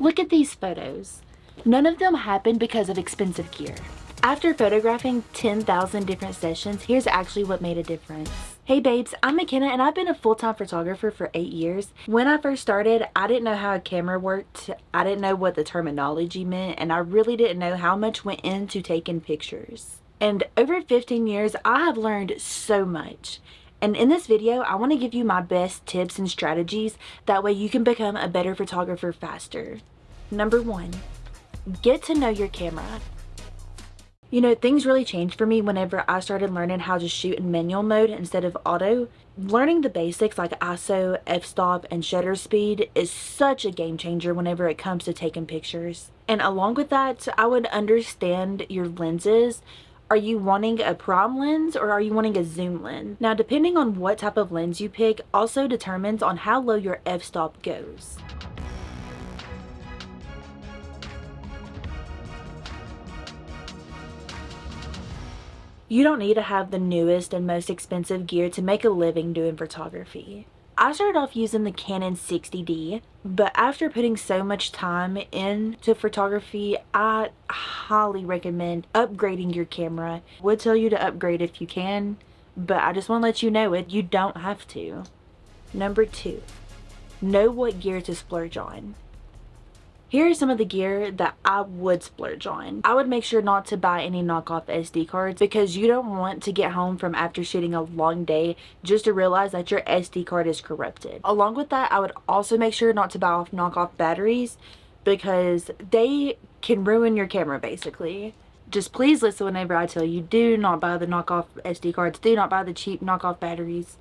Look at these photos. None of them happened because of expensive gear. After photographing 10,000 different sessions, here's actually what made a difference. Hey babes, I'm McKenna and I've been a full-time photographer for 8 years. When I first started, I didn't know how a camera worked, I didn't know what the terminology meant, and I really didn't know how much went into taking pictures. And over 15 years, I have learned so much. And in this video, I want to give you my best tips and strategies, that way you can become a better photographer faster. Number 1, get to know your camera. You know, things really changed for me whenever I started learning how to shoot in manual mode instead of auto. Learning the basics like ISO, f-stop, and shutter speed is such a game changer whenever it comes to taking pictures. And along with that, I would understand your lenses. Are you wanting a prime lens or are you wanting a zoom lens? Now, depending on what type of lens you pick also determines on how low your f-stop goes. You don't need to have the newest and most expensive gear to make a living doing photography. I started off using the Canon 60D, but after putting so much time into photography, I highly recommend upgrading your camera. I would tell you to upgrade if you can, but I just want to let you know you don't have to. Number 2, know what gear to splurge on. Here are some of the gear that I would splurge on. I would make sure not to buy any knockoff SD cards because you don't want to get home from after shooting a long day just to realize that your SD card is corrupted. Along with that, I would also make sure not to buy knockoff batteries because they can ruin your camera basically. Just please listen whenever I tell you, do not buy the knockoff SD cards. Do not buy the cheap knockoff batteries.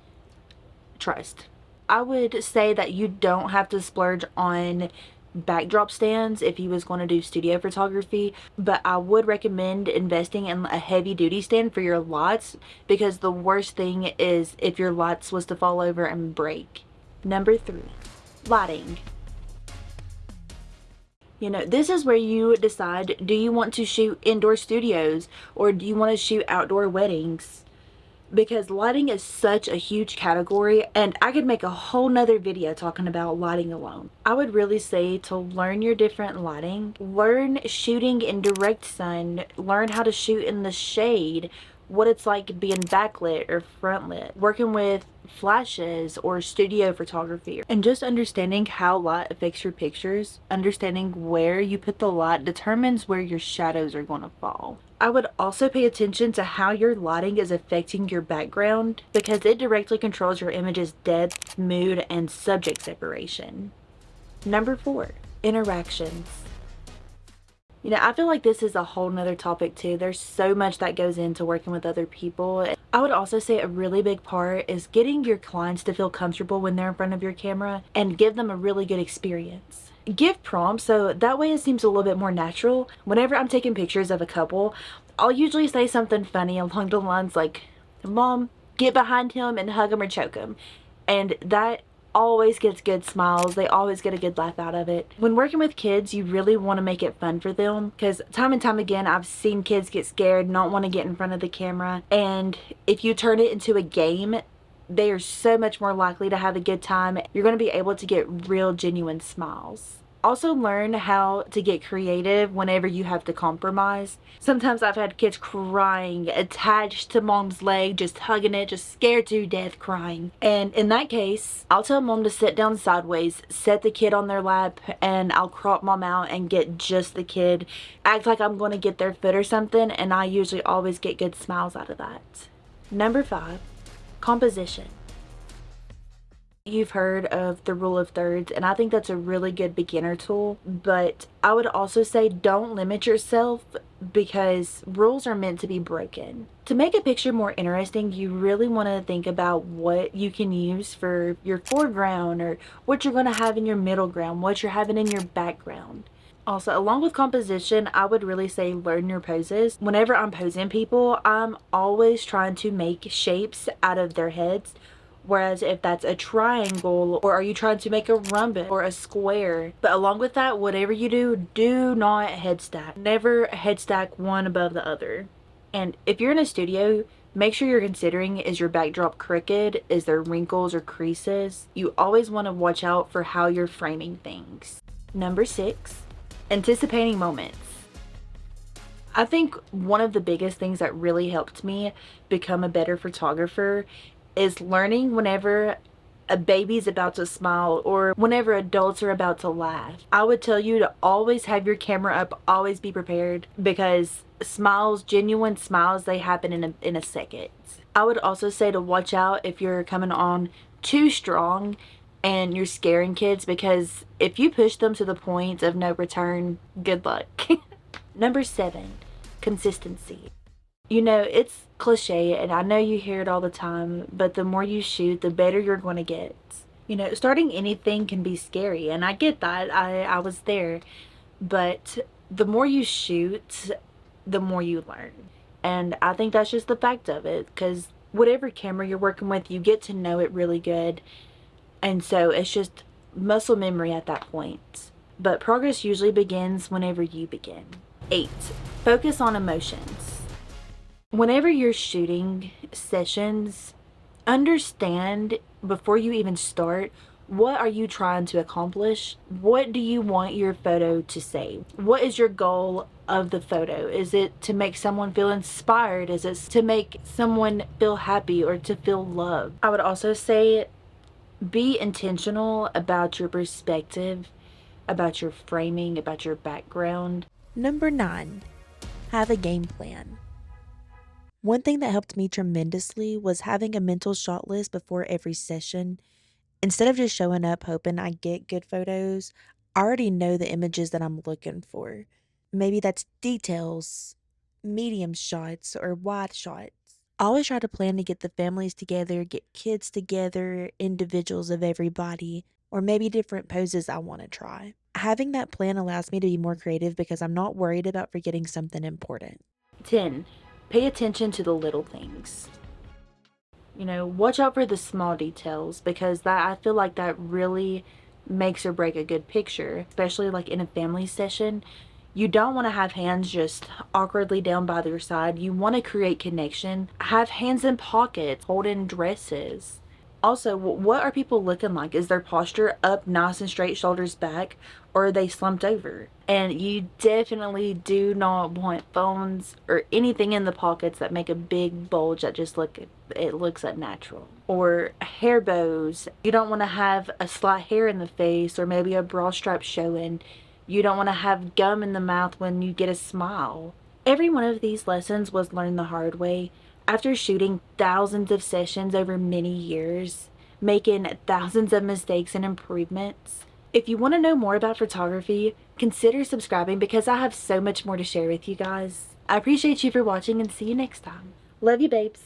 Trust. I would say that you don't have to splurge on backdrop stands if you was going to do studio photography, but I would recommend investing in a heavy duty stand for your lights because the worst thing is if your lights was to fall over and break. Number 3, lighting. You know, this is where you decide, do you want to shoot indoor studios or do you want to shoot outdoor weddings? Because lighting is such a huge category and I could make a whole nother video talking about lighting alone. I would really say to learn your different lighting, learn shooting in direct sun, learn how to shoot in the shade, what it's like being backlit or front lit, working with flashes or studio photography, and just understanding how light affects your pictures. Understanding where you put the light determines where your shadows are going to fall. I would also pay attention to how your lighting is affecting your background because it directly controls your image's depth, mood, and subject separation. Number 4, interactions. You know, I feel like this is a whole nother topic too. There's so much that goes into working with other people. I would also say a really big part is getting your clients to feel comfortable when they're in front of your camera and give them a really good experience. Give prompts so that way it seems a little bit more natural. Whenever I'm taking pictures of a couple, I'll usually say something funny along the lines like, "Mom, get behind him and hug him or choke him." And that always gets good smiles. They always get a good laugh out of it. When working with kids, you really want to make it fun for them because time and time again I've seen kids get scared, not want to get in front of the camera, and if you turn it into a game, they are so much more likely to have a good time. You're going to be able to get real genuine smiles. Also learn how to get creative whenever you have to compromise. Sometimes I've had kids crying, attached to mom's leg, just hugging it, just scared to death crying. And in that case, I'll tell mom to sit down sideways, set the kid on their lap, and I'll crop mom out and get just the kid. Act like I'm going to get their foot or something, and I usually always get good smiles out of that. Number 5, composition. You've heard of the rule of thirds, and I think that's a really good beginner tool, but I would also say don't limit yourself because rules are meant to be broken. To make a picture more interesting, you really want to think about what you can use for your foreground or what you're going to have in your middle ground, what you're having in your background. Also, along with composition, I would really say learn your poses. Whenever I'm posing people, I'm always trying to make shapes out of their heads. Whereas if that's a triangle, or are you trying to make a rhombus or a square? But along with that, whatever you do, do not head stack. Never head stack one above the other. And if you're in a studio, make sure you're considering, is your backdrop crooked? Is there wrinkles or creases? You always want to watch out for how you're framing things. Number 6, anticipating moments. I think one of the biggest things that really helped me become a better photographer is learning whenever a baby's about to smile or whenever adults are about to laugh. I would tell you to always have your camera up, always be prepared, because smiles, genuine smiles, they happen in a second. I would also say to watch out if you're coming on too strong and you're scaring kids, because if you push them to the point of no return, good luck. Number 7, consistency. You know, it's cliche and I know you hear it all the time, but the more you shoot, the better you're going to get. You know, starting anything can be scary, and I get that. I was there. But the more you shoot, the more you learn. And I think that's just the fact of it, because whatever camera you're working with, you get to know it really good. And so it's just muscle memory at that point. But progress usually begins whenever you begin. 8, focus on emotions. Whenever you're shooting sessions, understand before you even start, what are you trying to accomplish? What do you want your photo to say? What is your goal of the photo? Is it to make someone feel inspired? Is it to make someone feel happy or to feel loved? I would also say be intentional about your perspective, about your framing, about your background. Number 9, have a game plan. One thing that helped me tremendously was having a mental shot list before every session. Instead of just showing up hoping I get good photos, I already know the images that I'm looking for. Maybe that's details, medium shots, or wide shots. I always try to plan to get the families together, get kids together, individuals of everybody, or maybe different poses I want to try. Having that plan allows me to be more creative because I'm not worried about forgetting something important. 10, pay attention to the little things. You know, watch out for the small details, because that, I feel like that really makes or break a good picture, especially like in a family session. You don't want to have hands just awkwardly down by their side. You want to create connection. Have hands in pockets, hold in dresses. Also, what are people looking like? Is their posture up nice and straight, shoulders back, or are they slumped over? And you definitely do not want phones or anything in the pockets that make a big bulge that just it looks unnatural. Or hair bows. You don't want to have a slight hair in the face or maybe a bra strap showing. You don't want to have gum in the mouth when you get a smile. Every one of these lessons was learned the hard way. After shooting thousands of sessions over many years, making thousands of mistakes and improvements. If you want to know more about photography, consider subscribing, because I have so much more to share with you guys. I appreciate you for watching and see you next time. Love you, babes.